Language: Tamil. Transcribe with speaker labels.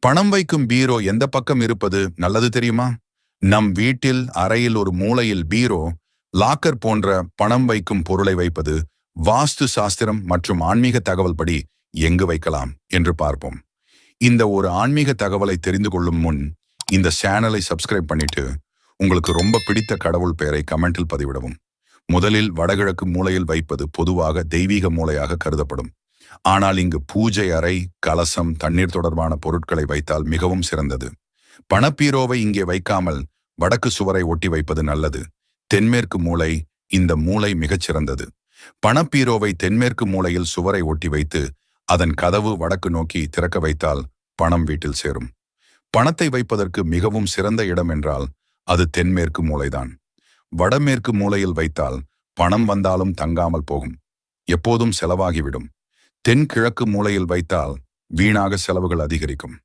Speaker 1: பணம் வைக்கும் பீரோ எந்த பக்கம் இருப்பது நல்லது தெரியுமா? நம் வீட்டில் அறையில் ஒரு மூலையில் பீரோ, லாக்கர் போன்ற பணம் வைக்கும் பொருளை வைப்பது வாஸ்து சாஸ்திரம் மற்றும் ஆன்மீக தகவல் படி எங்கு வைக்கலாம் என்று பார்ப்போம். இந்த ஒரு ஆன்மீக தகவலை தெரிந்து கொள்ளும் முன் இந்த சேனலை சப்ஸ்கிரைப் பண்ணிட்டு உங்களுக்கு ரொம்ப பிடித்த கடவுள் பெயரை கமெண்டில் பதிவிடவும். முதலில் வடகிழக்கு மூலையில் வைப்பது பொதுவாக தெய்வீக மூலையாக கருதப்படும். ஆனால் இங்கு பூஜை அறை, கலசம், தண்ணீர் தொடர்பான பொருட்களை வைத்தால் மிகவும் சிறந்தது. பணப்பீரோவை இங்கே வைக்காமல் வடக்கு சுவரை ஒட்டி வைப்பது நல்லது. தென்மேற்கு மூலை, இந்த மூலை மிகச் சிறந்தது. பணப்பீரோவை தென்மேற்கு மூலையில் சுவரை ஒட்டி வைத்து அதன் கதவு வடக்கு நோக்கி திறக்க வைத்தால் பணம் வீட்டில் சேரும். பணத்தை வைப்பதற்கு மிகவும் சிறந்த இடம் என்றால் அது தென்மேற்கு மூலைதான். வடமேற்கு மூலையில் வைத்தால் பணம் வந்தாலும் தங்காமல் போகும், எப்போதும் செலவாகிவிடும். தென்கிழக்கு மூலையில் வைத்தால் வீணாக செலவுகள் அதிகரிக்கும்.